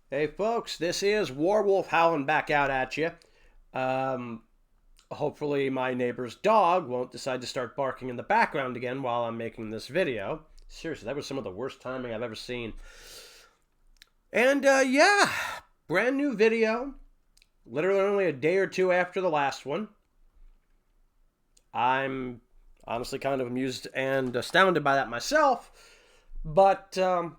Hey folks, this is Warwolf howling back out at you. Um, Hopefully my neighbor's dog won't decide to start barking in the background again while I'm making this video. Seriously, that was some of the worst timing I've ever seen. And yeah, brand new video, literally only a day or two after the last one. I'm honestly kind of amused and astounded by that myself. But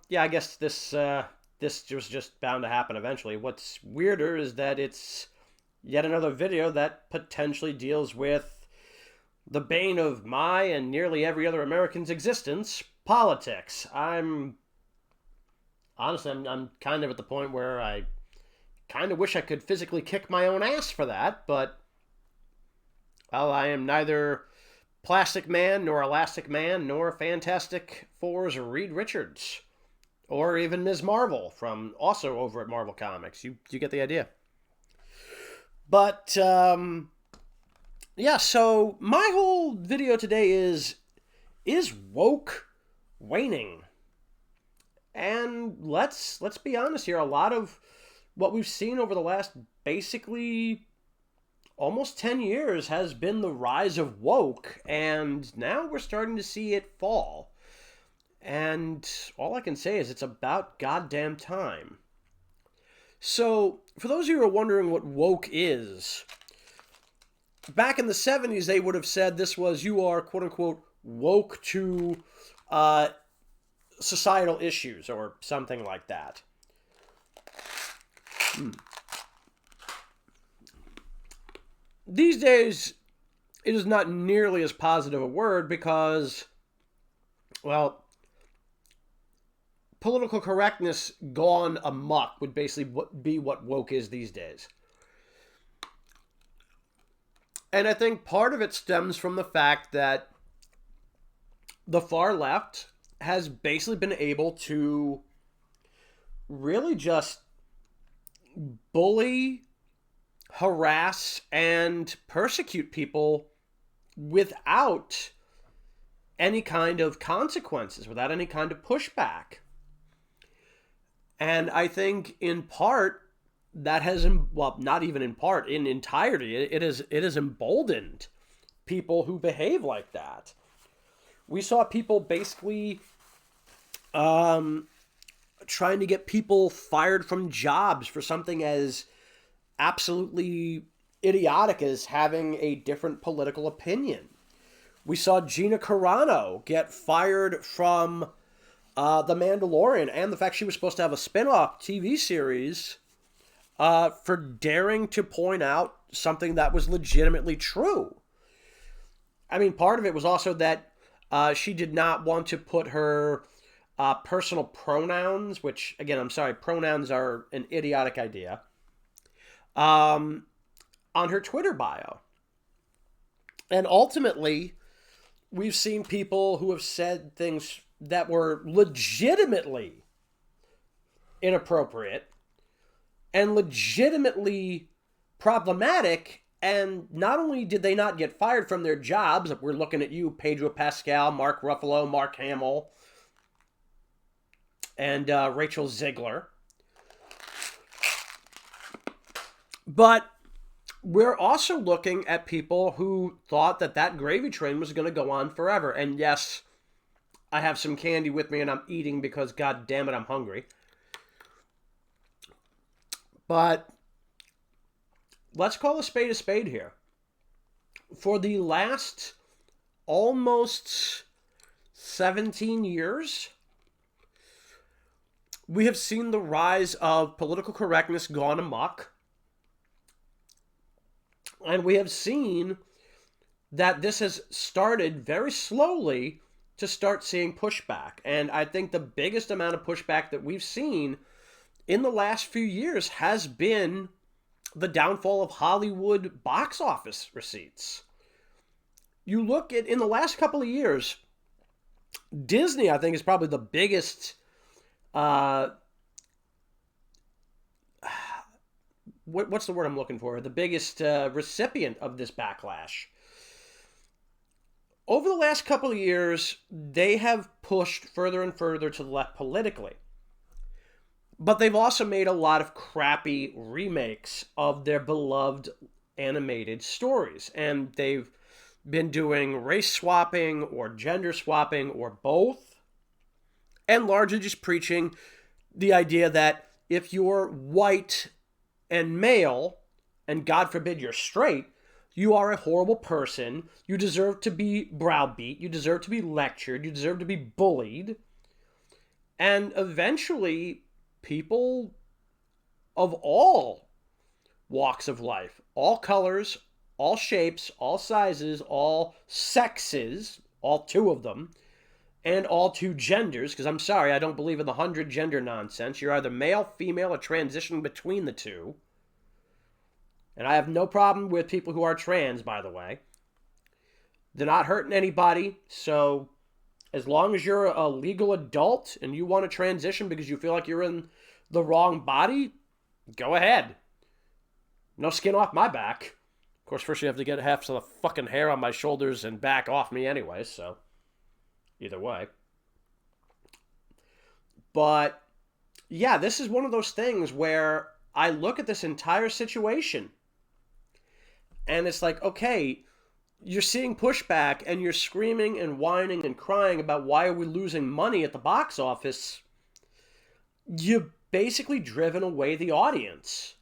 yeah, I guess this was just bound to happen eventually. What's weirder is that it's yet another video that potentially deals with the bane of my and nearly every other American's existence, politics. I'm kind of at the point where I kind of wish I could physically kick my own ass for that, but well, I am neither Plastic Man nor Elastic Man nor Fantastic Four's Reed Richards or even Ms. Marvel from also over at Marvel Comics. You get the idea. But yeah, so my whole video today is woke waning. And let's be honest here, a lot of what we've seen over the last basically almost 10 years has been the rise of woke, and now we're starting to see it fall. And all I can say is it's about goddamn time. So, for those of you who are wondering what woke is, back in the 70s, they would have said this was you are, quote unquote, woke to uh, societal issues or something like that. These days, it is not nearly as positive a word because, well, political correctness gone amok would basically be what woke is these days. And I think part of it stems from the fact that the far left has basically been able to really just bully, harass, and persecute people without any kind of consequences, without any kind of pushback. And I think in part that has, well, not even in part, in entirety, it has emboldened people who behave like that. We saw people basically trying to get people fired from jobs for something as absolutely idiotic as having a different political opinion. We saw Gina Carano get fired from The Mandalorian and the fact she was supposed to have a spin-off TV series for daring to point out something that was legitimately true. I mean, part of it was also that she did not want to put her personal pronouns, which, again, I'm sorry, pronouns are an idiotic idea, on her Twitter bio. And ultimately, we've seen people who have said things that were legitimately inappropriate and legitimately problematic. And not only did they not get fired from their jobs, we're looking at you, Pedro Pascal, Mark Ruffalo, Mark Hamill, and Rachel Ziegler, but we're also looking at people who thought that that gravy train was going to go on forever. And yes, I have some candy with me and I'm eating because, god damn it, I'm hungry. But let's call a spade here. For the last almost 17 years, we have seen the rise of political correctness gone amok. And we have seen that this has started very slowly to start seeing pushback. And I think the biggest amount of pushback that we've seen in the last few years has been the downfall of Hollywood box office receipts. You look at, in the last couple of years, Disney, I think, is probably the biggest what's the word I'm looking for? The biggest recipient of this backlash. Over the last couple of years, they have pushed further and further to the left politically. But they've also made a lot of crappy remakes of their beloved animated stories. And they've been doing race swapping or gender swapping or both. And largely just preaching the idea that if you're white and male, and God forbid you're straight, you are a horrible person. You deserve to be browbeat. You deserve to be lectured. You deserve to be bullied. And eventually, people of all walks of life, all colors, all shapes, all sizes, all sexes, all two of them, and all two genders, because I'm sorry, I don't believe in the 100 gender nonsense. You're either male, female, or transitioning between the two. And I have no problem with people who are trans, by the way. They're not hurting anybody, so as long as you're a legal adult and you want to transition because you feel like you're in the wrong body, go ahead. No skin off my back. Of course, first you have to get half of the fucking hair on my shoulders and back off me anyway, so either way. But yeah, this is one of those things where I look at this entire situation and it's like, okay, you're seeing pushback and you're screaming and whining and crying about why are we losing money at the box office. You've basically driven away the audience.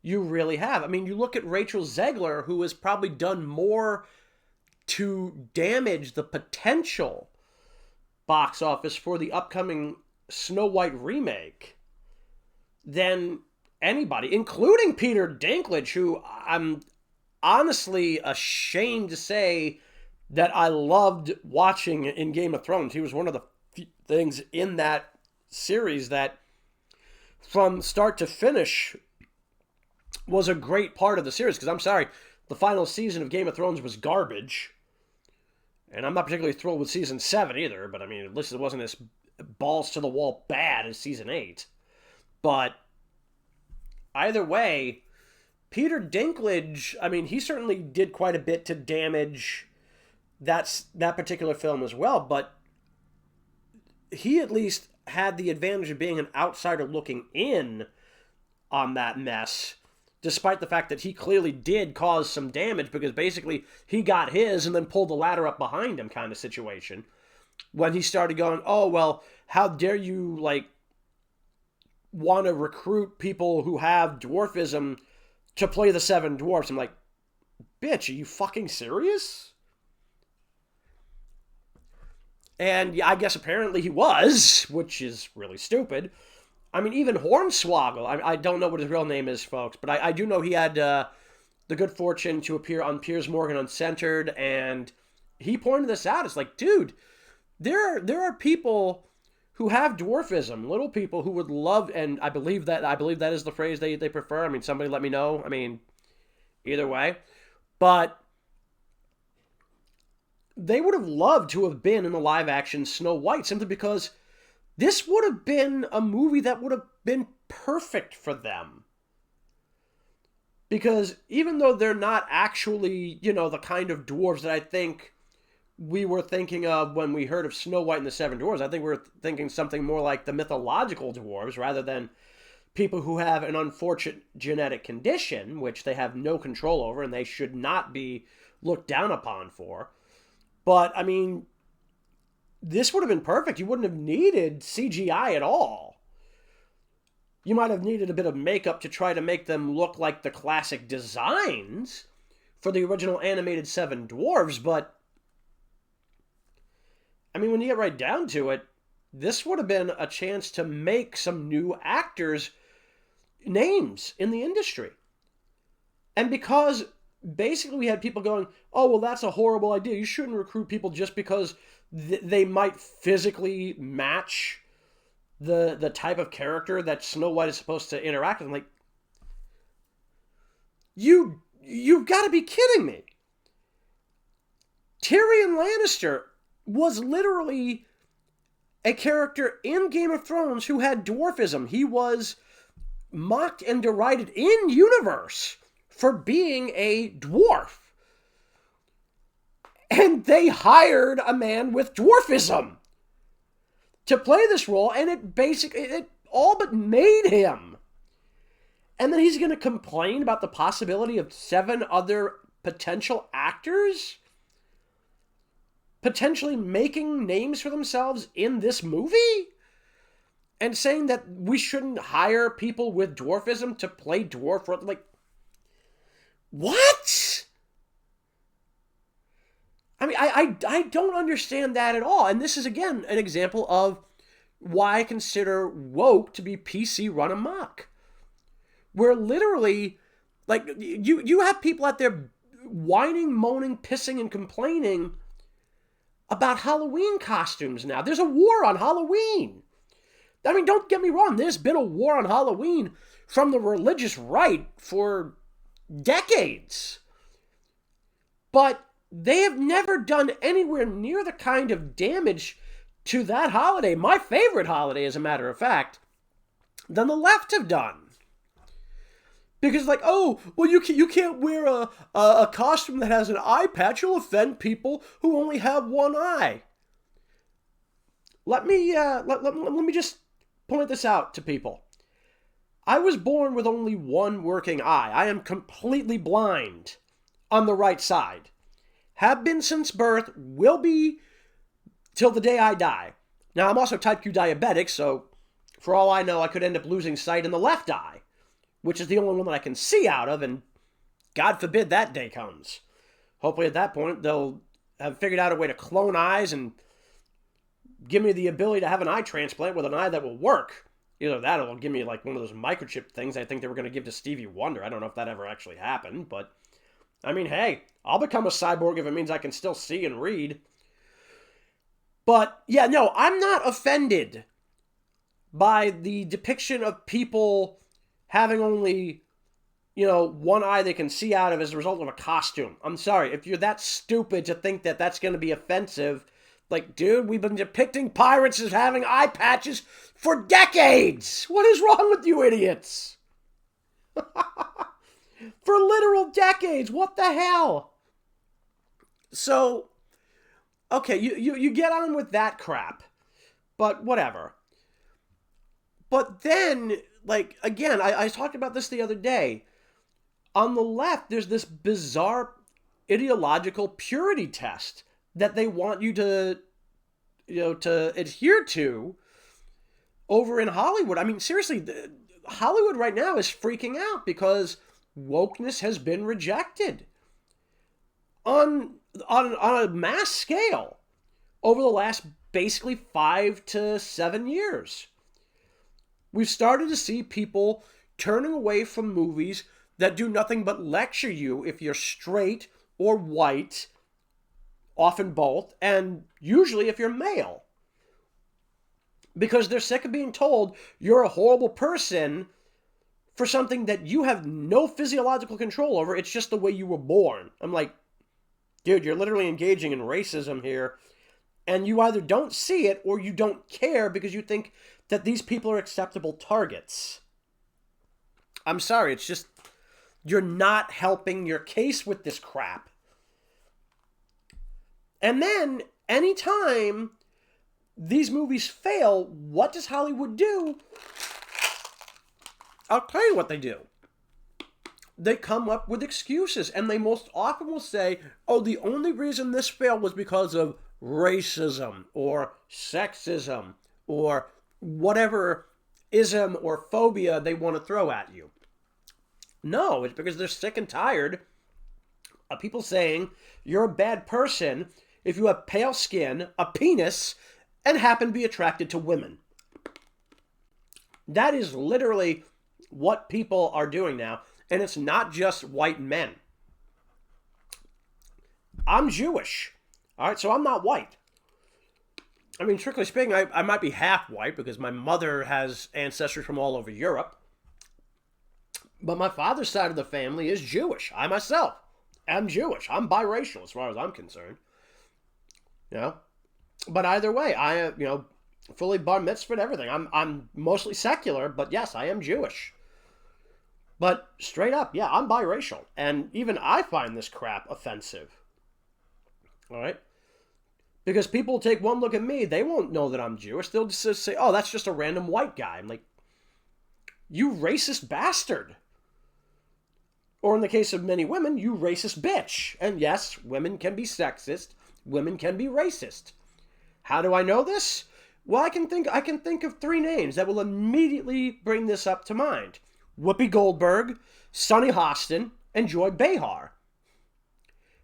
You really have. I mean, you look at Rachel Zegler, who has probably done more to damage the potential box office for the upcoming Snow White remake than anybody, including Peter Dinklage, who I'm honestly ashamed to say that I loved watching in Game of Thrones. He was one of the few things in that series that from start to finish was a great part of the series. Because I'm sorry, the final season of Game of Thrones was garbage. And I'm not particularly thrilled with season 7 either, but I mean, at least it wasn't as balls to the wall bad as season 8. But either way, Peter Dinklage, I mean, he certainly did quite a bit to damage that particular film as well, but he at least had the advantage of being an outsider looking in on that mess, despite the fact that he clearly did cause some damage because basically he got his and then pulled the ladder up behind him kind of situation. When he started going, oh, well, how dare you, like, want to recruit people who have dwarfism to play the 7 dwarfs. I'm like, bitch, are you fucking serious? And yeah, I guess apparently he was, which is really stupid. I mean, even Hornswoggle, I don't know what his real name is, folks, but I do know he had the good fortune to appear on Piers Morgan Uncensored, and he pointed this out. It's like, dude, there are people who have dwarfism, little people who would love, and I believe that is the phrase they prefer. I mean, somebody let me know. I mean, either way. But they would have loved to have been in the live-action Snow White simply because this would have been a movie that would have been perfect for them. Because even though they're not actually, the kind of dwarves that I think we were thinking of when we heard of Snow White and the 7 Dwarfs. I think we were thinking something more like the mythological dwarves rather than people who have an unfortunate genetic condition, which they have no control over and they should not be looked down upon for. But, I mean, this would have been perfect. You wouldn't have needed CGI at all. You might have needed a bit of makeup to try to make them look like the classic designs for the original animated 7 Dwarfs, but I mean, when you get right down to it, this would have been a chance to make some new actors names in the industry. And because basically we had people going, oh, well, that's a horrible idea. You shouldn't recruit people just because they might physically match the type of character that Snow White is supposed to interact with. I'm like, you've got to be kidding me. Tyrion Lannister was literally a character in Game of Thrones who had dwarfism. He was mocked and derided in universe for being a dwarf. And they hired a man with dwarfism to play this role, and it all but made him. And then he's going to complain about the possibility of 7 other potential actors potentially making names for themselves in this movie? And saying that we shouldn't hire people with dwarfism to play dwarf. Like, what? I mean, I don't understand that at all. And this is, again, an example of why I consider woke to be PC run amok. Where literally, like, you have people out there whining, moaning, pissing, and complaining about Halloween costumes now. There's a war on Halloween. I mean, don't get me wrong. There's been a war on Halloween from the religious right for decades. But they have never done anywhere near the kind of damage to that holiday, my favorite holiday, as a matter of fact, than the left have done. Because, like, oh, well, you can't wear a costume that has an eye patch. You'll offend people who only have one eye. Let me just point this out to people. I was born with only one working eye. I am completely blind on the right side. Have been since birth, will be till the day I die. Now, I'm also type 2 diabetic, so for all I know, I could end up losing sight in the left eye, which is the only one that I can see out of, and God forbid that day comes. Hopefully at that point, they'll have figured out a way to clone eyes and give me the ability to have an eye transplant with an eye that will work. Either that or they'll give me like one of those microchip things I think they were going to give to Stevie Wonder. I don't know if that ever actually happened, but I mean, hey, I'll become a cyborg if it means I can still see and read. But yeah, no, I'm not offended by the depiction of people having only, one eye they can see out of as a result of a costume. I'm sorry, if you're that stupid to think that that's going to be offensive. Like, dude, we've been depicting pirates as having eye patches for decades. What is wrong with you idiots? For literal decades. What the hell? So, okay, you get on with that crap. But whatever. But then, like, again, I talked about this the other day. On the left, there's this bizarre ideological purity test that they want you to, to adhere to over in Hollywood. I mean, seriously, Hollywood right now is freaking out because wokeness has been rejected on a mass scale over the last basically 5 to 7 years. We've started to see people turning away from movies that do nothing but lecture you if you're straight or white, often both, and usually if you're male. Because they're sick of being told you're a horrible person for something that you have no physiological control over. It's just the way you were born. I'm like, dude, you're literally engaging in racism here. And you either don't see it or you don't care because you think that these people are acceptable targets. I'm sorry, it's just, you're not helping your case with this crap. And then, anytime these movies fail, what does Hollywood do? I'll tell you what they do. They come up with excuses, and they most often will say, oh, the only reason this failed was because of racism, or sexism, or whatever ism or phobia they want to throw at you. No, it's because they're sick and tired of people saying you're a bad person if you have pale skin, a penis, and happen to be attracted to women. That is literally what people are doing now, and it's not just white men. I'm Jewish, all right, so I'm not white. I mean, strictly speaking, I might be half white because my mother has ancestry from all over Europe, but my father's side of the family is Jewish. I myself am Jewish. I'm biracial as far as I'm concerned. But either way, I fully bar mitzvahed everything. I'm mostly secular, but yes, I am Jewish. But straight up, yeah, I'm biracial, and even I find this crap offensive. All right, because people take one look at me, they won't know that I'm Jewish. They'll just say, "Oh, that's just a random white guy." I'm like, you racist bastard. Or in the case of many women, you racist bitch. And yes, women can be sexist. Women can be racist. How do I know this? Well, I can think of three names that will immediately bring this up to mind. Whoopi Goldberg, Sunny Hostin, and Joy Behar.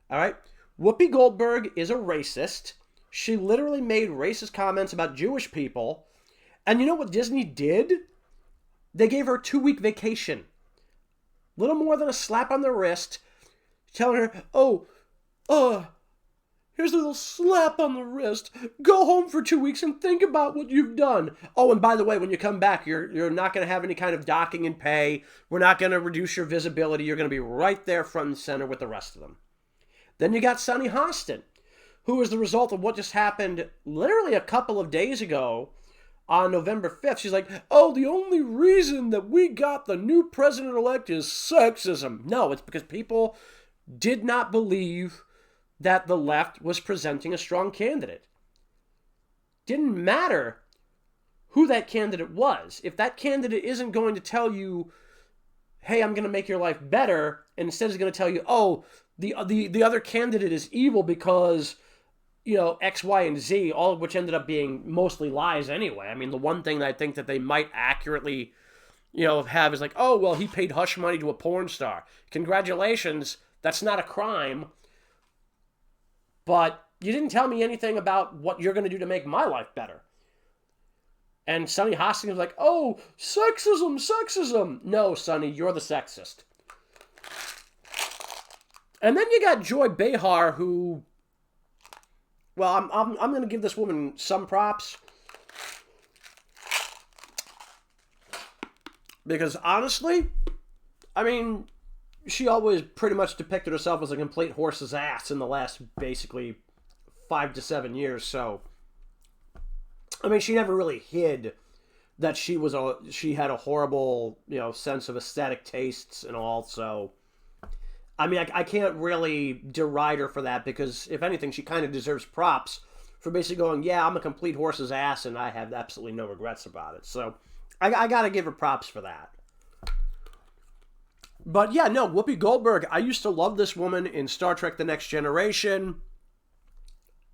All right? Whoopi Goldberg is a racist. She literally made racist comments about Jewish people. And you know what Disney did? They gave her a 2-week vacation. Little more than a slap on the wrist, telling her, here's a little slap on the wrist. Go home for 2 weeks and think about what you've done. Oh, and by the way, when you come back, you're not going to have any kind of docking in pay. We're not going to reduce your visibility. You're going to be right there front and center with the rest of them. Then you got Sunny Hostin, who is the result of what just happened literally a couple of days ago on November 5th. She's like, oh, the only reason that we got the new president-elect is sexism. No, it's because people did not believe that the left was presenting a strong candidate. Didn't matter who that candidate was. If that candidate isn't going to tell you, hey, I'm going to make your life better, and instead is going to tell you, oh, the other candidate is evil because, you know, X, Y, and Z, all of which ended up being mostly lies anyway. I mean, the one thing that I think that they might accurately, you know, have is like, oh, well, he paid hush money to a porn star. Congratulations, that's not a crime. But you didn't tell me anything about what you're going to do to make my life better. And Sunny Hostin was like, oh, sexism. No, Sunny, you're the sexist. And then you got Joy Behar, who, well, I'm going to give this woman some props. Because honestly, I mean, she always pretty much depicted herself as a complete horse's ass in the last basically 5 to 7 years. So, I mean, she never really hid that she had a horrible, you know, sense of aesthetic tastes and all. So, I mean, I can't really deride her for that, because if anything, she kind of deserves props for basically going, yeah, I'm a complete horse's ass and I have absolutely no regrets about it. So, I got to give her props for that. But yeah, no, Whoopi Goldberg, I used to love this woman in Star Trek The Next Generation,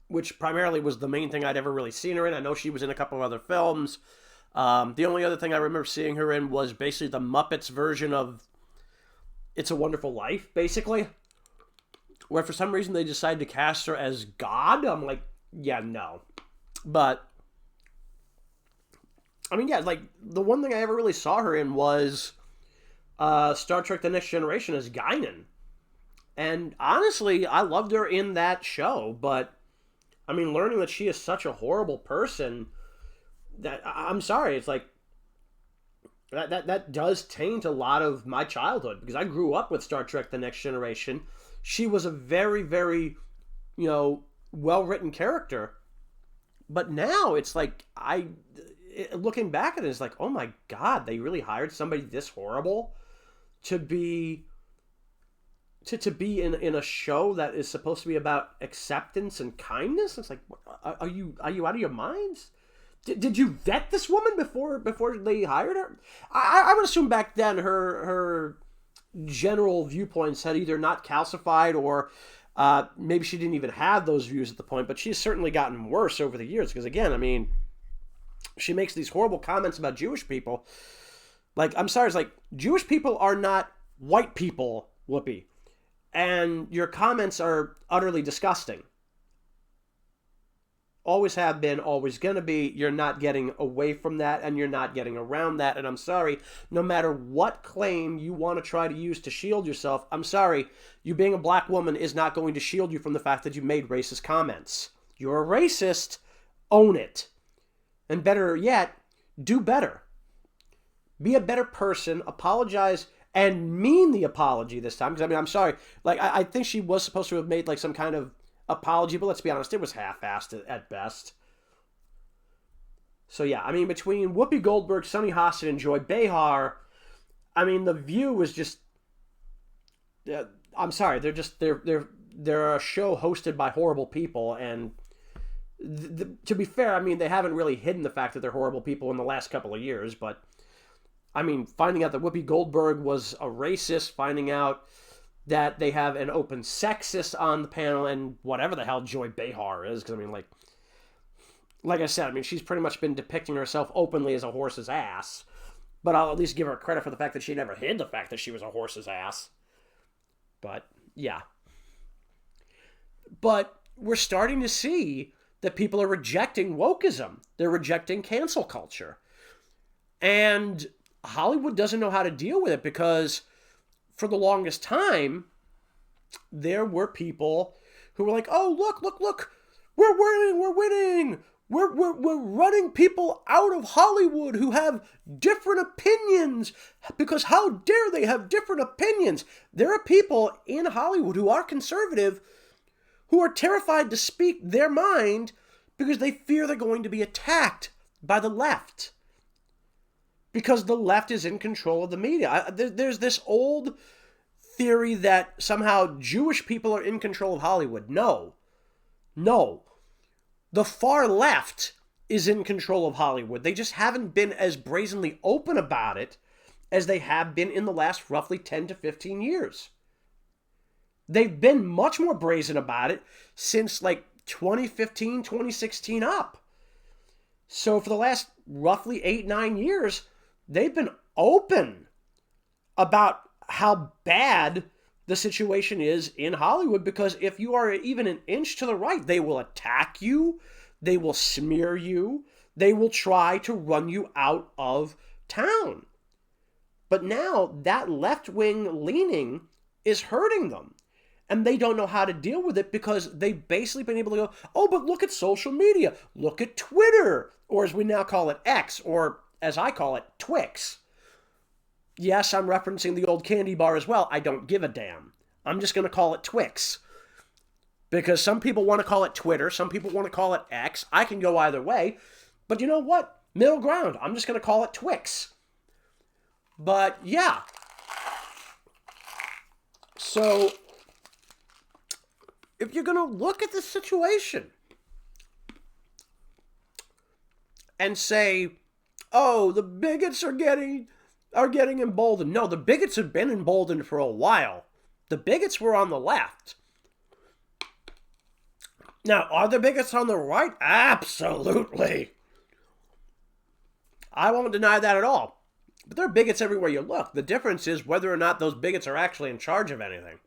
which primarily was the main thing I'd ever really seen her in. I know she was in a couple of other films. The only other thing I remember seeing her in was basically the Muppets version of It's a Wonderful Life, basically, where for some reason they decided to cast her as God. I'm like, yeah, no. But, I mean, yeah, like, the one thing I ever really saw her in was Star Trek The Next Generation as Guinan. And honestly, I loved her in that show, but, I mean, learning that she is such a horrible person, that, I'm sorry, it's like, that does taint a lot of my childhood, because I grew up with Star Trek The Next Generation. She was a very, very, you know, well-written character. But now it's like, looking back at it, it's like, oh my God, they really hired somebody this horrible to be in a show that is supposed to be about acceptance and kindness. It's like, are you out of your minds? Did you vet this woman before they hired her? I would assume back then her general viewpoints had either not calcified or maybe she didn't even have those views at the point, but she's certainly gotten worse over the years, because again, I mean, she makes these horrible comments about Jewish people. Like, I'm sorry, it's like, Jewish people are not white people, Whoopi. And your comments are utterly disgusting. Always have been, always gonna be. You're not getting away from that, and you're not getting around that. And I'm sorry, no matter what claim you want to try to use to shield yourself, I'm sorry, you being a black woman is not going to shield you from the fact that you made racist comments. You're a racist, own it. And better yet, do better. Be a better person, apologize, and mean the apology this time. Because, I mean, I'm sorry. Like, I think she was supposed to have made, like, some kind of apology, but let's be honest, it was half-assed at best. So, yeah, I mean, between Whoopi Goldberg, Sunny Hostin, and Joy Behar, I mean, The View was just... I'm sorry, they're a show hosted by horrible people, and... to be fair, I mean, they haven't really hidden the fact that they're horrible people in the last couple of years, but I mean, finding out that Whoopi Goldberg was a racist, finding out that they have an open sexist on the panel, and whatever the hell Joy Behar is, because I mean, like I said, I mean, she's pretty much been depicting herself openly as a horse's ass, but I'll at least give her credit for the fact that she never hid the fact that she was a horse's ass. But, yeah. But we're starting to see that people are rejecting wokeism. They're rejecting cancel culture. And Hollywood doesn't know how to deal with it because for the longest time, there were people who were like, oh, look, we're winning. We're running people out of Hollywood who have different opinions because how dare they have different opinions? There are people in Hollywood who are conservative who are terrified to speak their mind because they fear they're going to be attacked by the left. Because the left is in control of the media. There's this old theory that somehow Jewish people are in control of Hollywood. No. The far left is in control of Hollywood. They just haven't been as brazenly open about it as they have been in the last roughly 10 to 15 years. They've been much more brazen about it since like 2015, 2016 up. So for the last roughly 8-9 years, they've been open about how bad the situation is in Hollywood, because if you are even an inch to the right, they will attack you, they will smear you, they will try to run you out of town. But now that left-wing leaning is hurting them. And they don't know how to deal with it because they've basically been able to go, oh, but look at social media. Look at Twitter, or as we now call it, X, or as I call it, Twix. Yes, I'm referencing the old candy bar as well. I don't give a damn. I'm just going to call it Twix. Because some people want to call it Twitter. Some people want to call it X. I can go either way. But you know what? Middle ground. I'm just going to call it Twix. But yeah. So if you're going to look at the situation and say, oh, the bigots are getting emboldened. No, the bigots have been emboldened for a while. The bigots were on the left. Now, are the bigots on the right? Absolutely. I won't deny that at all. But there are bigots everywhere you look. The difference is whether or not those bigots are actually in charge of anything.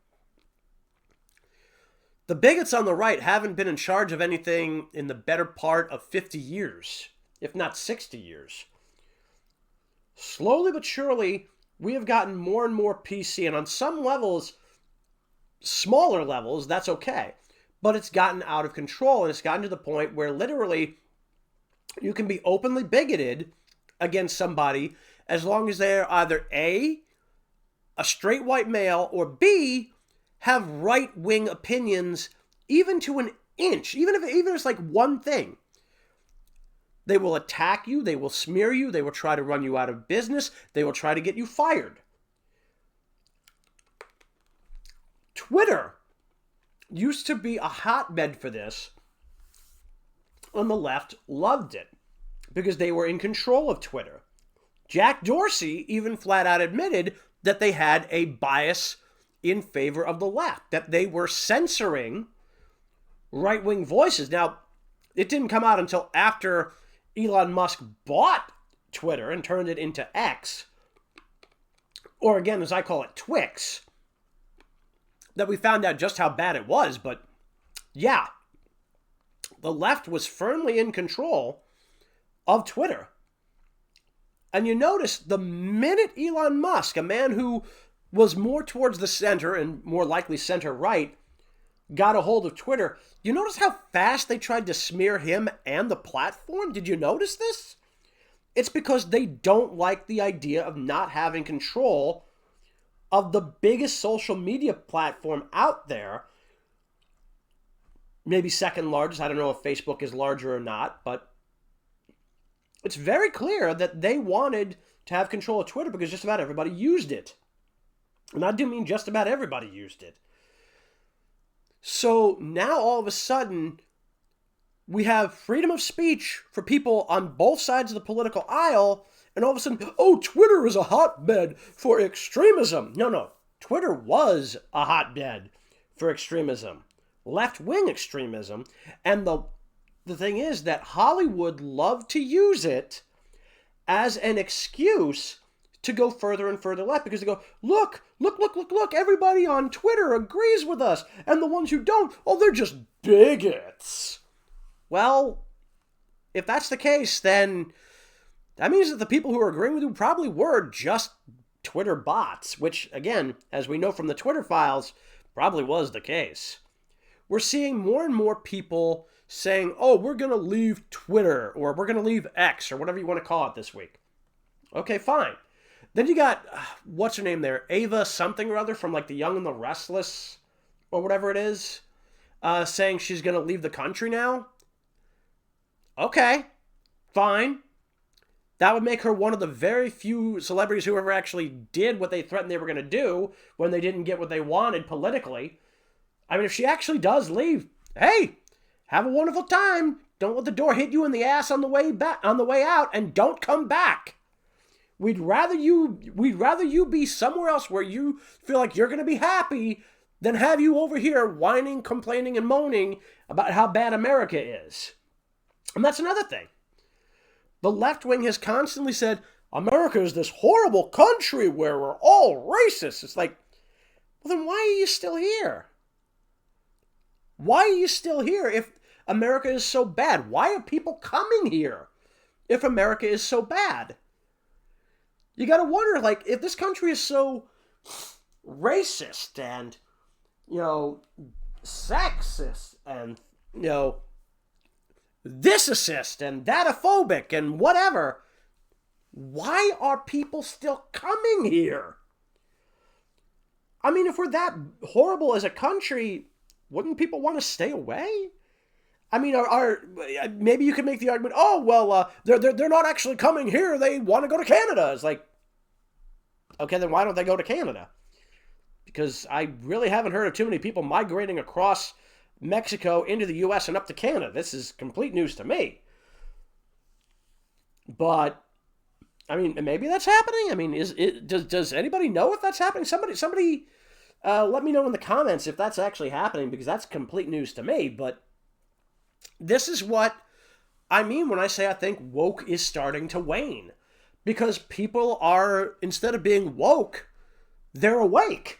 The bigots on the right haven't been in charge of anything in the better part of 50 years, if not 60 years. Slowly but surely, we have gotten more and more PC, and on some levels, smaller levels, that's okay. But it's gotten out of control, and it's gotten to the point where literally you can be openly bigoted against somebody as long as they're either A, a straight white male, or B, have right-wing opinions even to an inch, even if it's like one thing. They will attack you, they will smear you, they will try to run you out of business, they will try to get you fired. Twitter used to be a hotbed for this, and the left loved it because they were in control of Twitter. Jack Dorsey even flat out admitted that they had a bias in favor of the left, that they were censoring right-wing voices. Now, it didn't come out until after Elon Musk bought Twitter and turned it into X, or again, as I call it, Twix, that we found out just how bad it was. But yeah, the left was firmly in control of Twitter. And you notice the minute Elon Musk, a man who was more towards the center and more likely center-right, got a hold of Twitter, you notice how fast they tried to smear him and the platform? Did you notice this? It's because they don't like the idea of not having control of the biggest social media platform out there. Maybe second largest. I don't know if Facebook is larger or not, but it's very clear that they wanted to have control of Twitter because just about everybody used it. And I do mean just about everybody used it. So now all of a sudden, we have freedom of speech for people on both sides of the political aisle, And all of a sudden, oh, Twitter is a hotbed for extremism. No, no. Twitter was a hotbed for extremism, left-wing extremism. And the thing is that Hollywood loved to use it as an excuse to go further and further left, because they go, look, everybody on Twitter agrees with us, and the ones who don't, oh, they're just bigots. Well, if that's the case, then that means that the people who are agreeing with you probably were just Twitter bots, which, again, as we know from the Twitter files, probably was the case. We're seeing more and more people saying, oh, we're going to leave Twitter, or we're going to leave X, or whatever you want to call it this week. Okay, fine. Then you got, what's her name there? Ava something or other from like The Young and the Restless, or whatever it is, saying she's going to leave the country now. Okay, fine. That would make her one of the very few celebrities who ever actually did what they threatened they were going to do when they didn't get what they wanted politically. I mean, if she actually does leave, hey, have a wonderful time. Don't let the door hit you in the ass on the way back, on the way out, and don't come back. We'd rather you be somewhere else where you feel like you're going to be happy than have you over here whining, complaining, and moaning about how bad America is. And that's another thing. The left wing has constantly said, America is this horrible country where we're all racist. It's like, well, then why are you still here? Why are you still here if America is so bad? Why are people coming here if America is so bad? You got to wonder, like, if this country is so racist and, sexist and, thisist and thatophobic and whatever, why are people still coming here? I mean, if we're that horrible as a country, wouldn't people want to stay away? I mean, maybe you could make the argument, oh, well, they're not actually coming here. They want to go to Canada. It's like, okay, then why don't they go to Canada? Because I really haven't heard of too many people migrating across Mexico into the U.S. and up to Canada. This is complete news to me. But, I mean, maybe that's happening. I mean, does anybody know if that's happening? Somebody, let me know in the comments if that's actually happening, because that's complete news to me. But this is what I mean when I say I think woke is starting to wane. Because people are, instead of being woke, they're awake.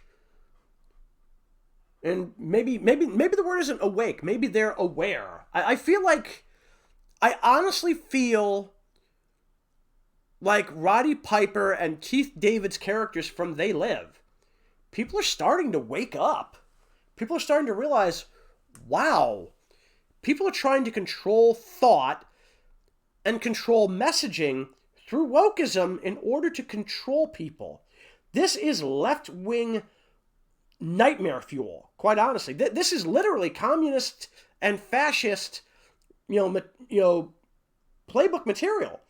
And maybe the word isn't awake. Maybe they're aware. I honestly feel like Roddy Piper and Keith David's characters from They Live. People are starting to wake up. People are starting to realize, wow, people are trying to control thought and control messaging through wokeism in order to control people. This is left-wing nightmare fuel, quite honestly. This is literally communist and fascist, playbook material.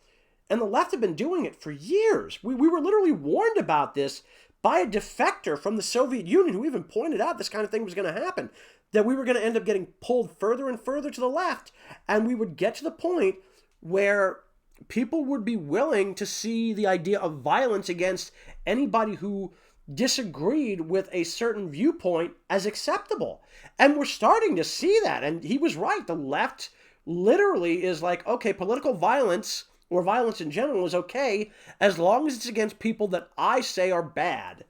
And the left have been doing it for years. We were literally warned about this by a defector from the Soviet Union who even pointed out this kind of thing was going to happen, that we were going to end up getting pulled further and further to the left, and we would get to the point where people would be willing to see the idea of violence against anybody who disagreed with a certain viewpoint as acceptable. And we're starting to see that. And he was right. The left literally is like, okay, political violence or violence in general is okay as long as it's against people that I say are bad.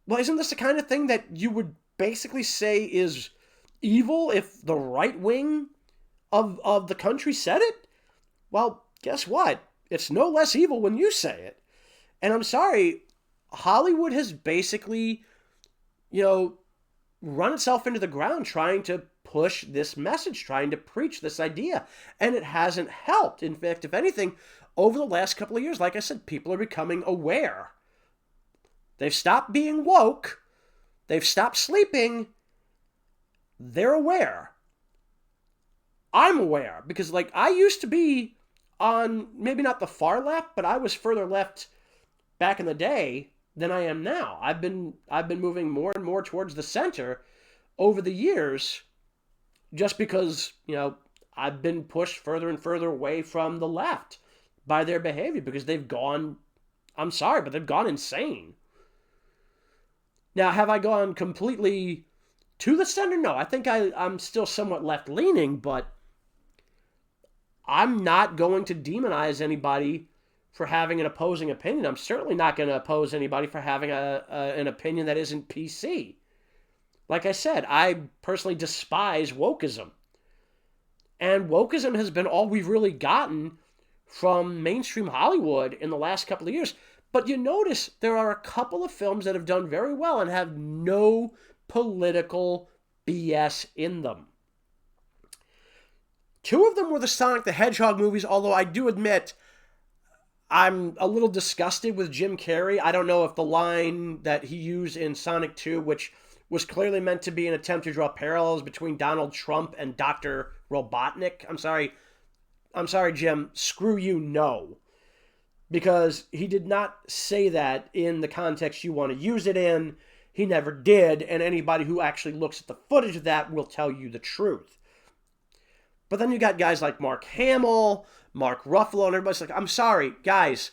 Well, isn't this the kind of thing that you would basically say is evil if the right wing of the country said it? Well, guess what? It's no less evil when you say it. And I'm sorry, Hollywood has basically, run itself into the ground trying to push this message, trying to preach this idea. And it hasn't helped. In fact, if anything, over the last couple of years, like I said, people are becoming aware. They've stopped being woke. They've stopped sleeping. They're aware. I'm aware because, I used to be on maybe not the far left, but I was further left back in the day than I am now. I've been moving more and more towards the center over the years, just because I've been pushed further and further away from the left by their behavior because they've gone, I'm sorry, but they've gone insane. Now, have I gone completely to the center? No, I think I'm still somewhat left-leaning, but I'm not going to demonize anybody for having an opposing opinion. I'm certainly not going to oppose anybody for having an opinion that isn't PC. Like I said, I personally despise wokeism. And wokeism has been all we've really gotten from mainstream Hollywood in the last couple of years. But you notice there are a couple of films that have done very well and have no political BS in them. Two of them were the Sonic the Hedgehog movies, although I do admit I'm a little disgusted with Jim Carrey. I don't know if the line that he used in Sonic 2, which was clearly meant to be an attempt to draw parallels between Donald Trump and Dr. Robotnik. I'm sorry, Jim. Screw you, no. Because he did not say that in the context you want to use it in. He never did, and anybody who actually looks at the footage of that will tell you the truth. But then you got guys like Mark Hamill, Mark Ruffalo, and everybody's like, I'm sorry, guys.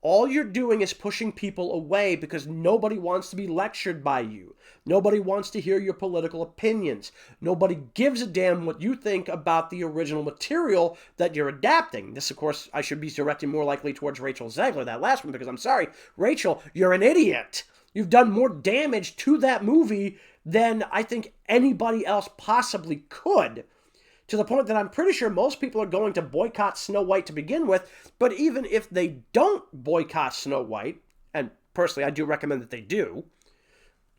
All you're doing is pushing people away because nobody wants to be lectured by you. Nobody wants to hear your political opinions. Nobody gives a damn what you think about the original material that you're adapting. This, of course, I should be directing more likely towards Rachel Zegler, that last one, because I'm sorry, Rachel, you're an idiot. You've done more damage to that movie than I think anybody else possibly could. To the point that I'm pretty sure most people are going to boycott Snow White to begin with, but even if they don't boycott Snow White, and personally I do recommend that they do,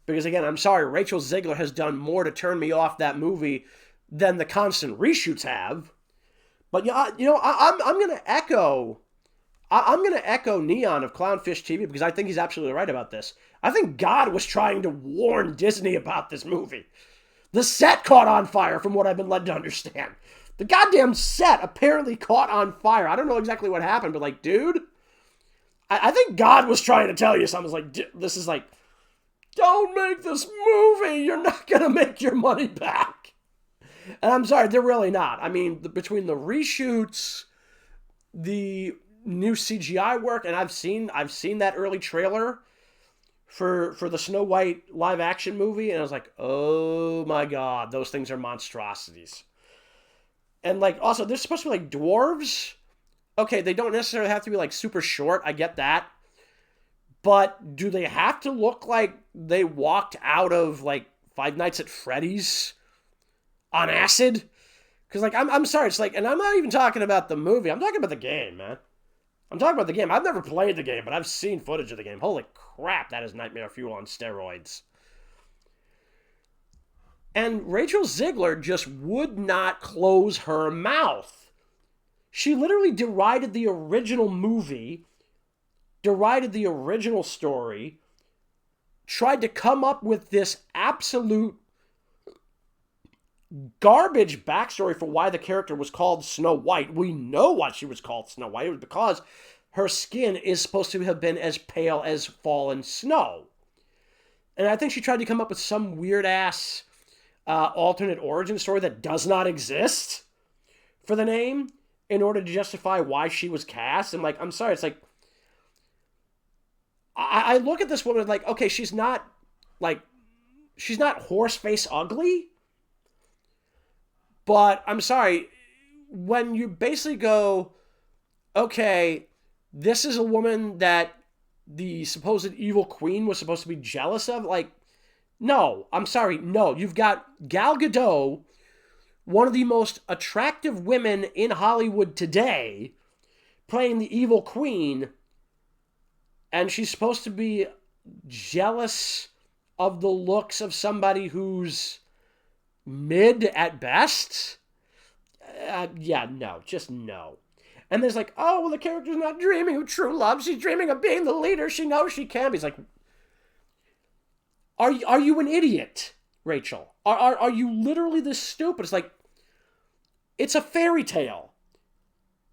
because again, I'm sorry, Rachel Zegler has done more to turn me off that movie than the constant reshoots have. But I'm going to echo Neon of Clownfish TV because I think he's absolutely right about this. I think God was trying to warn Disney about this movie. The set caught on fire, from what I've been led to understand. The goddamn set apparently caught on fire. I don't know exactly what happened, but like, dude, I think God was trying to tell you something. It's like, this is like, don't make this movie. You're not going to make your money back. And I'm sorry, they're really not. I mean, between the reshoots, the new CGI work, and I've seen that early trailer for the Snow White live action movie, and I was like, oh my god, those things are monstrosities. And like, also, they're supposed to be like dwarves. Okay, they don't necessarily have to be like super short, I get that. But do they have to look like they walked out of like Five Nights at Freddy's on acid? Because like, I'm sorry, it's like, and I'm not even talking about the movie, I'm talking about the game, man. I'm talking about the game. I've never played the game, but I've seen footage of the game. Holy crap, that is nightmare fuel on steroids. And Rachel Zegler just would not close her mouth. She literally derided the original movie, derided the original story, tried to come up with this absolute garbage backstory for why the character was called Snow White. We know why she was called Snow White. It was because her skin is supposed to have been as pale as fallen snow. And I think she tried to come up with some weird-ass alternate origin story that does not exist for the name in order to justify why she was cast. And like, I'm sorry, it's like, I look at this woman like, okay, she's not horse-face ugly. But I'm sorry, when you basically go, okay, this is a woman that the supposed evil queen was supposed to be jealous of, like, no, I'm sorry, no. You've got Gal Gadot, one of the most attractive women in Hollywood today, playing the evil queen, and she's supposed to be jealous of the looks of somebody who's mid at best? No, just no. And there's like, oh, well, the character's not dreaming of true love. She's dreaming of being the leader she knows she can be. It's like, are you an idiot, Rachel? Are you literally this stupid? It's like, it's a fairy tale.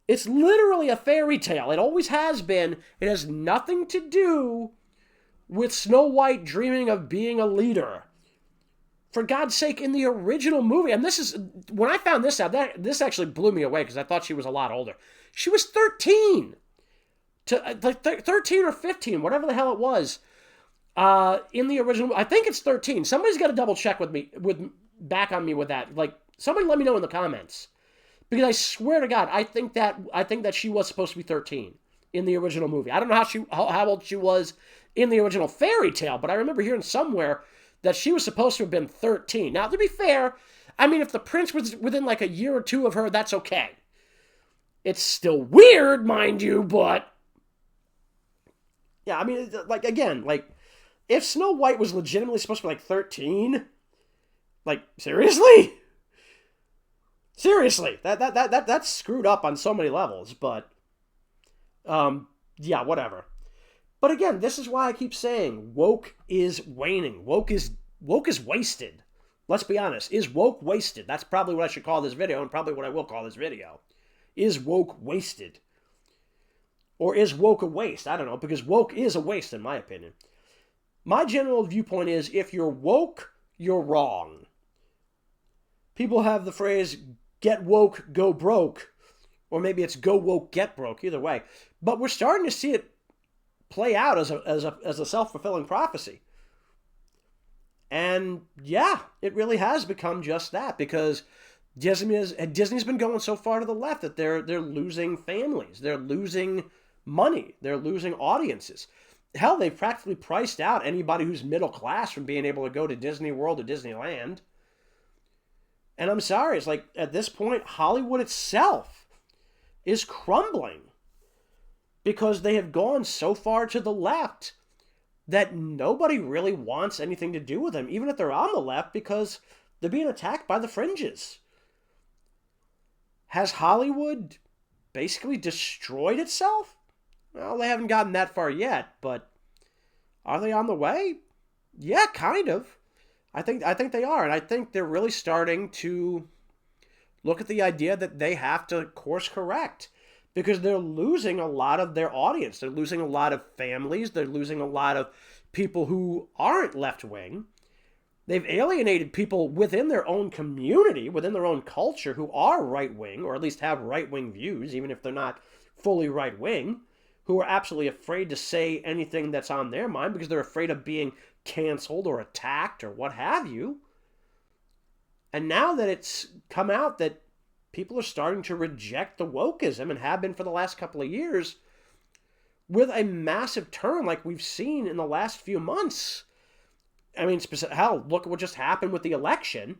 It's literally a fairy tale. It always has been. It has nothing to do with Snow White dreaming of being a leader. For God's sake, in the original movie, and this is, when I found this out, this actually blew me away because I thought she was a lot older. She was 13 to like 13 or 15, whatever the hell it was. In the original, I think it's 13. Somebody's got to double check with me, back on me with that. Like, somebody let me know in the comments, because I swear to God, I think that she was supposed to be 13 in the original movie. I don't know how old she was in the original fairy tale, but I remember hearing somewhere that she was supposed to have been 13. Now, to be fair, I mean, if the prince was within like a year or two of her, that's okay. It's still weird, mind you, but yeah, I mean, like, again, like, if Snow White was legitimately supposed to be like 13, like, seriously? Seriously, that's screwed up on so many levels, but yeah, whatever. But again, this is why I keep saying woke is waning. Woke is wasted. Let's be honest. Is woke wasted? That's probably what I should call this video, and probably what I will call this video. Is woke wasted? Or is woke a waste? I don't know, because woke is a waste in my opinion. My general viewpoint is, if you're woke, you're wrong. People have the phrase, get woke, go broke. Or maybe it's go woke, get broke. Either way. But we're starting to see it play out as a self-fulfilling prophecy. And yeah, it really has become just that, because Disney's been going so far to the left that they're losing families. They're losing money. They're losing audiences. Hell, they've practically priced out anybody who's middle class from being able to go to Disney World or Disneyland. And I'm sorry, it's like, at this point, Hollywood itself is crumbling, because they have gone so far to the left that nobody really wants anything to do with them, even if they're on the left, because they're being attacked by the fringes. Has Hollywood basically destroyed itself? Well, they haven't gotten that far yet, but are they on the way? Yeah, kind of. I think they are, and I think they're really starting to look at the idea that they have to course correct, because they're losing a lot of their audience. They're losing a lot of families. They're losing a lot of people who aren't left-wing. They've alienated people within their own community, within their own culture, who are right-wing, or at least have right-wing views, even if they're not fully right-wing, who are absolutely afraid to say anything that's on their mind because they're afraid of being canceled or attacked or what have you. And now that it's come out that people are starting to reject the wokeism, and have been for the last couple of years, with a massive turn like we've seen in the last few months. I mean, hell, look at what just happened with the election.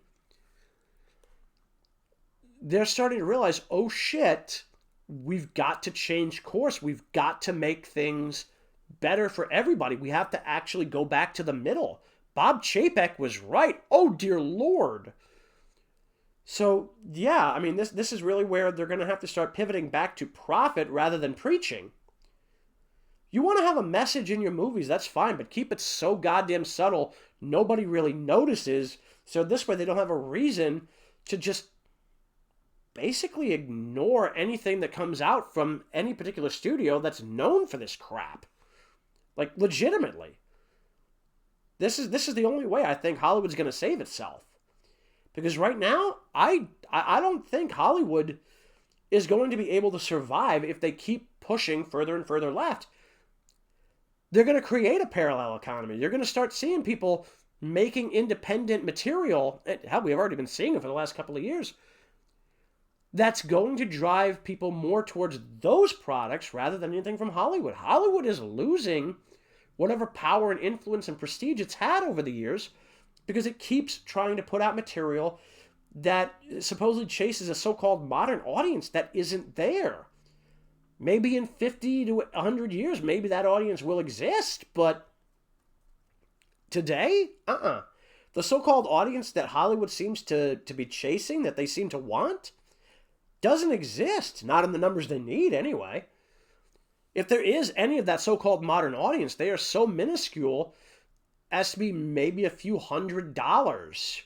They're starting to realize, oh shit, we've got to change course. We've got to make things better for everybody. We have to actually go back to the middle. Bob Chapek was right. Oh, dear Lord. So, yeah, I mean, this is really where they're going to have to start pivoting back to profit rather than preaching. You want to have a message in your movies, that's fine, but keep it so goddamn subtle, nobody really notices, so this way they don't have a reason to just basically ignore anything that comes out from any particular studio that's known for this crap. Like, legitimately. This is the only way I think Hollywood's going to save itself. Because right now, I don't think Hollywood is going to be able to survive if they keep pushing further and further left. They're going to create a parallel economy. You're going to start seeing people making independent material. Hell, we've already been seeing it for the last couple of years. That's going to drive people more towards those products rather than anything from Hollywood. Hollywood is losing whatever power and influence and prestige it's had over the years, because it keeps trying to put out material that supposedly chases a so-called modern audience that isn't there. Maybe in 50 to 100 years, maybe that audience will exist, but today, The so-called audience that Hollywood seems to be chasing, that they seem to want, doesn't exist. Not in the numbers they need, anyway. If there is any of that so-called modern audience, they are so minuscule as to be maybe a few $100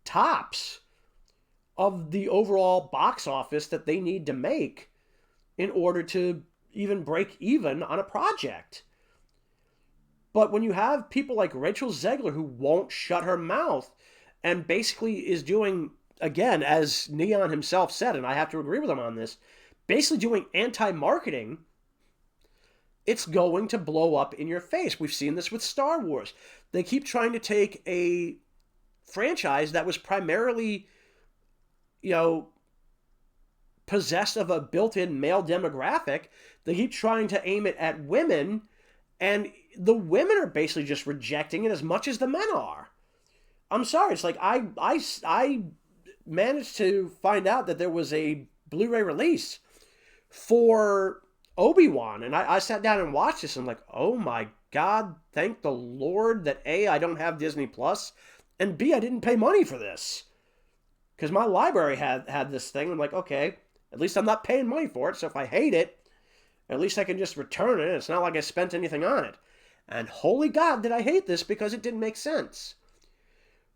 tops of the overall box office that they need to make in order to even break even on a project. But when you have people like Rachel Zegler, who won't shut her mouth and basically is doing, again, as Neon himself said, and I have to agree with him on this, basically doing anti-marketing, it's going to blow up in your face. We've seen this with Star Wars. They keep trying to take a franchise that was primarily, you know, possessed of a built-in male demographic. They keep trying to aim it at women, and the women are basically just rejecting it as much as the men are. I'm sorry. It's like I managed to find out that there was a Blu-ray release for Obi-Wan, and I sat down and watched this, and I'm like, oh my God, thank the Lord that A, I don't have Disney Plus, and B, I didn't pay money for this. Because my library had this thing. I'm like, okay, at least I'm not paying money for it, so if I hate it, at least I can just return it. It's not like I spent anything on it. And holy God, did I hate this because it didn't make sense.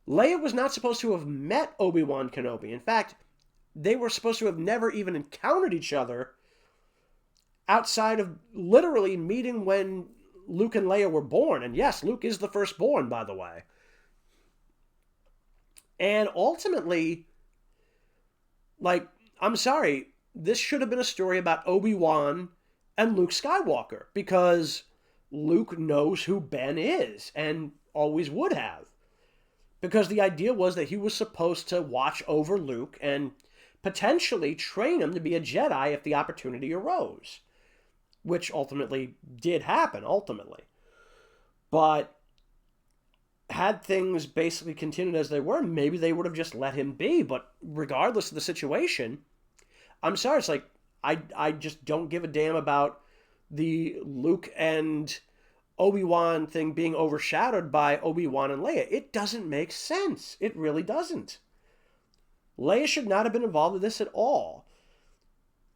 Leia was not supposed to have met Obi-Wan Kenobi. In fact, they were supposed to have never even encountered each other outside of literally meeting when Luke and Leia were born. And yes, Luke is the firstborn, by the way. And ultimately, like, I'm sorry, this should have been a story about Obi-Wan and Luke Skywalker, because Luke knows who Ben is and always would have. Because the idea was that he was supposed to watch over Luke and potentially train him to be a Jedi if the opportunity arose, which ultimately did happen, ultimately. But had things basically continued as they were, maybe they would have just let him be. But regardless of the situation, I'm sorry, it's like, I just don't give a damn about the Luke and Obi-Wan thing being overshadowed by Obi-Wan and Leia. It doesn't make sense. It really doesn't. Leia should not have been involved with this at all.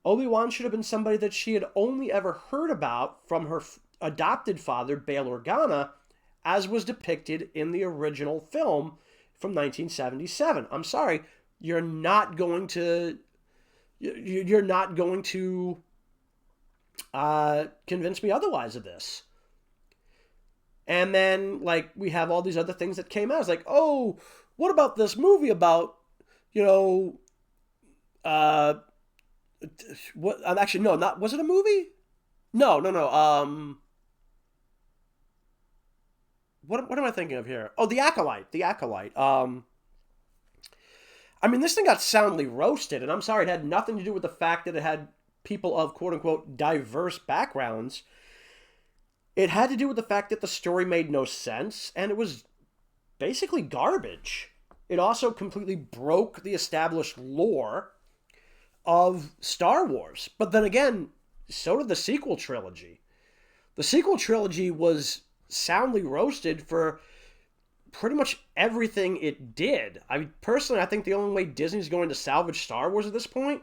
Obi-Wan should have been somebody that she had only ever heard about from her adopted father, Bail Organa, as was depicted in the original film from 1977. I'm sorry, you're not going to convince me otherwise of this. And then, like, we have all these other things that came out. It's like, oh, what about this movie about, what? Actually, no, not, was it a movie? No. What am I thinking of here? Oh, The Acolyte. The Acolyte. I mean, this thing got soundly roasted, and I'm sorry, it had nothing to do with the fact that it had people of quote-unquote diverse backgrounds. It had to do with the fact that the story made no sense, and it was basically garbage. It also completely broke the established lore of Star Wars. But then again, so did the sequel trilogy. The sequel trilogy was soundly roasted for pretty much everything it did. I mean, personally, I think the only way Disney's going to salvage Star Wars at this point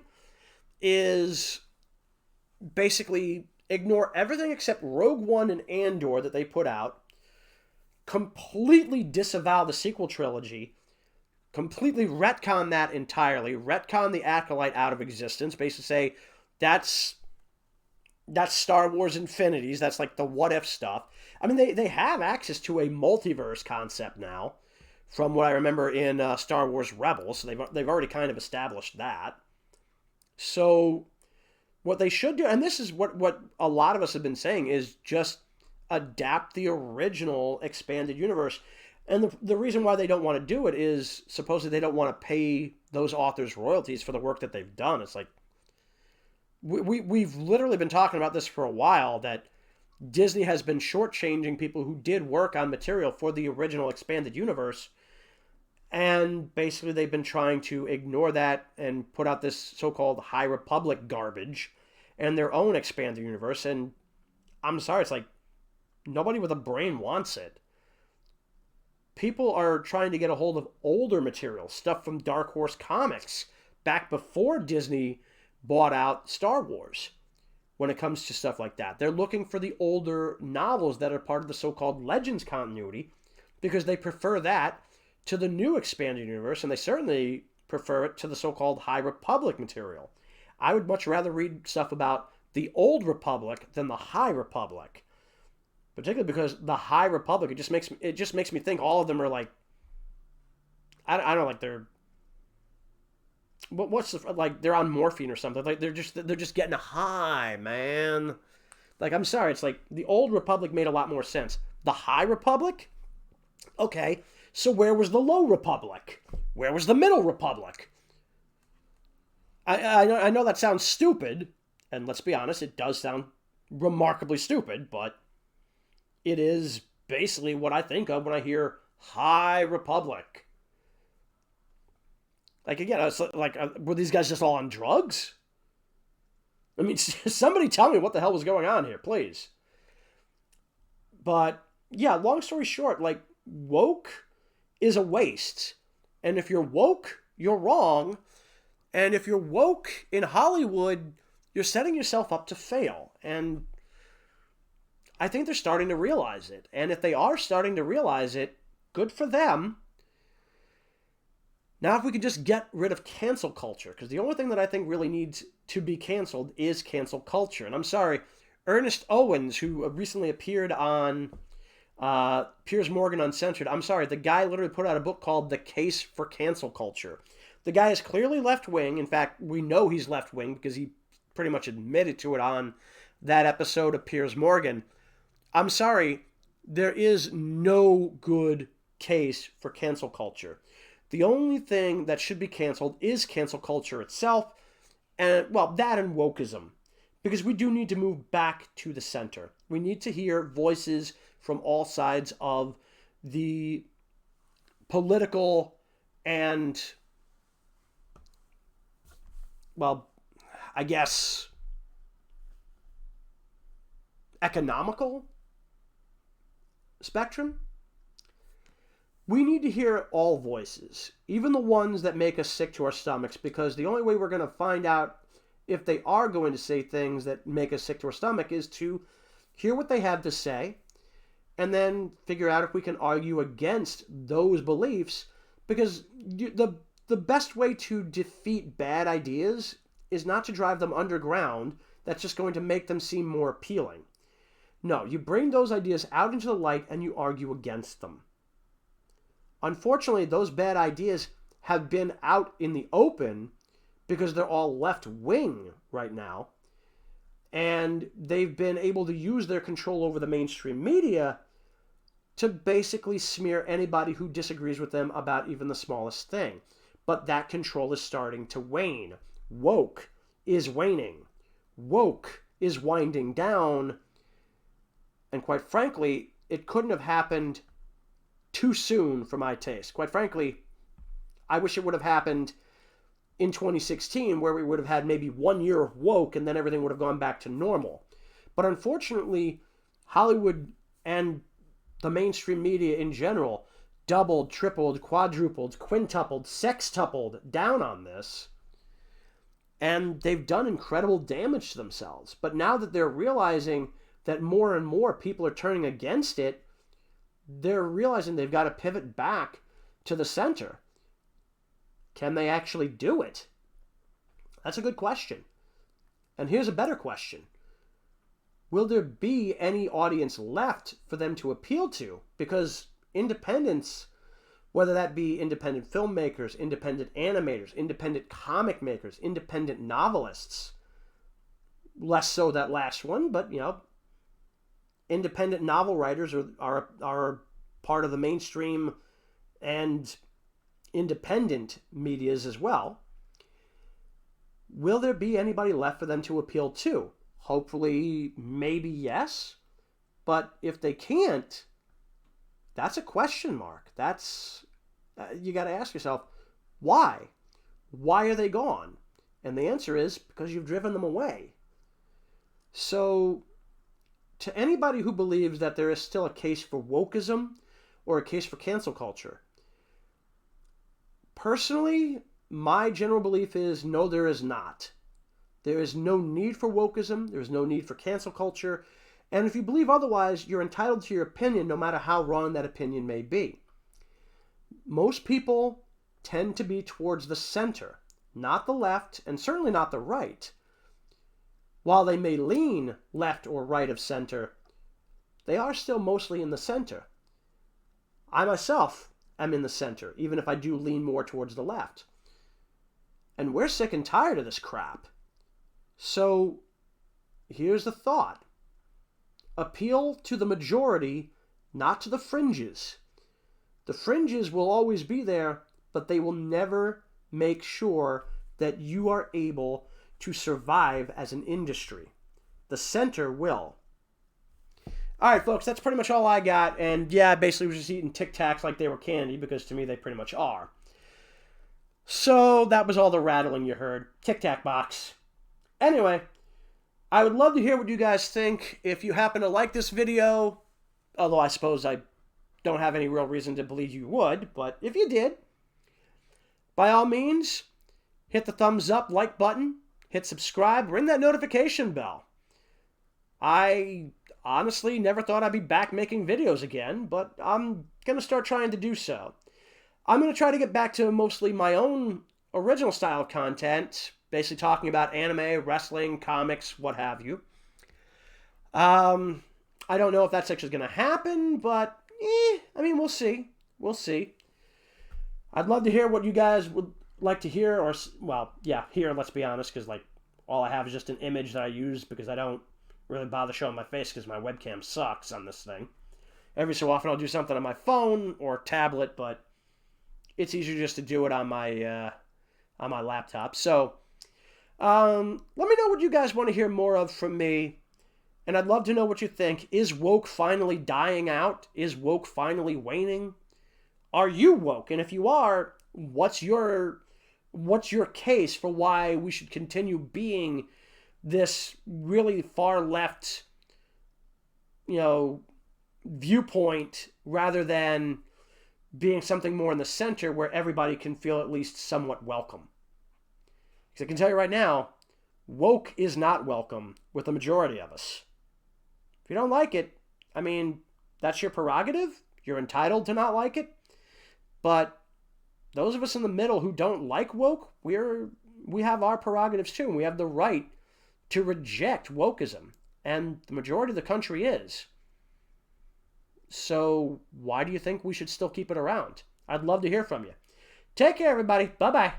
is basically ignore everything except Rogue One and Andor that they put out, completely disavow the sequel trilogy, completely retcon that entirely, retcon the Acolyte out of existence, basically say that's Star Wars Infinities, that's like the what-if stuff. I mean, they have access to a multiverse concept now, from what I remember in Star Wars Rebels, so they've already kind of established that. So what they should do, and this is what a lot of us have been saying, is just adapt the original expanded universe. And the reason why they don't want to do it is supposedly they don't want to pay those authors royalties for the work that they've done. It's like, we've literally been talking about this for a while, that Disney has been shortchanging people who did work on material for the original expanded universe, and basically they've been trying to ignore that and put out this so-called High Republic garbage and their own expanded universe. And I'm sorry, it's like, nobody with a brain wants it. People are trying to get a hold of older material, stuff from Dark Horse Comics, back before Disney bought out Star Wars. When it comes to stuff like that, they're looking for the older novels that are part of the so-called Legends continuity, because they prefer that to the new expanded universe, and they certainly prefer it to the so-called High Republic material. I would much rather read stuff about the Old Republic than the High Republic, particularly because the High Republic, it just makes me think all of them are like, I don't know, like what's the, like, they're on morphine or something. Like, they're just getting high, man. Like, I'm sorry, it's like the old republic made a lot more sense. The high republic? Okay, so where was the low republic? Where was the middle republic? I know that sounds stupid, and let's be honest, it does sound remarkably stupid, but it is basically what I think of when I hear High Republic. Like, again, it's like, were these guys just all on drugs? I mean, somebody tell me what the hell was going on here, please. But yeah, long story short, like, woke is a waste. And if you're woke, you're wrong. And if you're woke in Hollywood, you're setting yourself up to fail. And I think they're starting to realize it. And if they are starting to realize it, good for them. Now, if we could just get rid of cancel culture, because the only thing that I think really needs to be canceled is cancel culture. And I'm sorry, Ernest Owens, who recently appeared on Piers Morgan Uncensored, I'm sorry, the guy literally put out a book called The Case for Cancel Culture. The guy is clearly left-wing. In fact, we know he's left-wing because he pretty much admitted to it on that episode of Piers Morgan. I'm sorry, there is no good case for cancel culture. The only thing that should be canceled is cancel culture itself, and, well, that and wokeism. Because we do need to move back to the center. We need to hear voices from all sides of the political and, well, I guess, economical spectrum. We need to hear all voices, even the ones that make us sick to our stomachs, because the only way we're going to find out if they are going to say things that make us sick to our stomach is to hear what they have to say and then figure out if we can argue against those beliefs, because the best way to defeat bad ideas is not to drive them underground. That's just going to make them seem more appealing. No, you bring those ideas out into the light and you argue against them. Unfortunately, those bad ideas have been out in the open because they're all left-wing right now, and they've been able to use their control over the mainstream media to basically smear anybody who disagrees with them about even the smallest thing. But that control is starting to wane. Woke is waning. Woke is winding down. And quite frankly, it couldn't have happened too soon for my taste. Quite frankly, I wish it would have happened in 2016, where we would have had maybe 1 year of woke and then everything would have gone back to normal. But unfortunately, Hollywood and the mainstream media in general doubled, tripled, quadrupled, quintupled, sextupled down on this. And they've done incredible damage to themselves. But now that they're realizing that more and more people are turning against it, they're realizing they've got to pivot back to the center. Can they actually do it? That's a good question. And here's a better question. Will there be any audience left for them to appeal to? Because independents, whether that be independent filmmakers, independent animators, independent comic makers, independent novelists, less so that last one, but, independent novel writers are part of the mainstream and independent medias as well. Will there be anybody left for them to appeal to? Hopefully, maybe yes. But if they can't, that's a question mark. That's, you got to ask yourself, why? Why are they gone? And the answer is because you've driven them away. So, to anybody who believes that there is still a case for wokeism or a case for cancel culture, personally, my general belief is no, there is not. There is no need for wokeism. There is no need for cancel culture. And if you believe otherwise, you're entitled to your opinion no matter how wrong that opinion may be. Most people tend to be towards the center, not the left, and certainly not the right. While they may lean left or right of center, they are still mostly in the center. I myself am in the center, even if I do lean more towards the left. And we're sick and tired of this crap. So here's the thought. Appeal to the majority, not to the fringes. The fringes will always be there, but they will never make sure that you are able to survive as an industry. The center will. All right, folks, that's pretty much all I got. And yeah, I basically was just eating Tic Tacs like they were candy, because to me they pretty much are. So that was all the rattling you heard. Tic Tac box. Anyway, I would love to hear what you guys think. If you happen to like this video, although I suppose I don't have any real reason to believe you would, but if you did, by all means, hit the thumbs up, like button, hit subscribe, ring that notification bell. I honestly never thought I'd be back making videos again, but I'm going to start trying to do so. I'm going to try to get back to mostly my own original style of content, basically talking about anime, wrestling, comics, what have you. I don't know if that's actually going to happen, but I mean, we'll see. We'll see. I'd love to hear what you guys would like to hear, or, well, yeah, hear, let's be honest, because, like, all I have is just an image that I use because I don't really bother showing my face because my webcam sucks on this thing. Every so often I'll do something on my phone or tablet, but it's easier just to do it on my laptop. So, let me know what you guys want to hear more of from me. And I'd love to know what you think. Is woke finally dying out? Is woke finally waning? Are you woke? And if you are, what's your case for why we should continue being this really far left, viewpoint, rather than being something more in the center where everybody can feel at least somewhat welcome? Because I can tell you right now, woke is not welcome with the majority of us. If you don't like it, I mean, that's your prerogative. You're entitled to not like it. But those of us in the middle who don't like woke, we have our prerogatives too, and we have the right to reject wokeism. And the majority of the country is. So why do you think we should still keep it around? I'd love to hear from you. Take care, everybody. Bye-bye.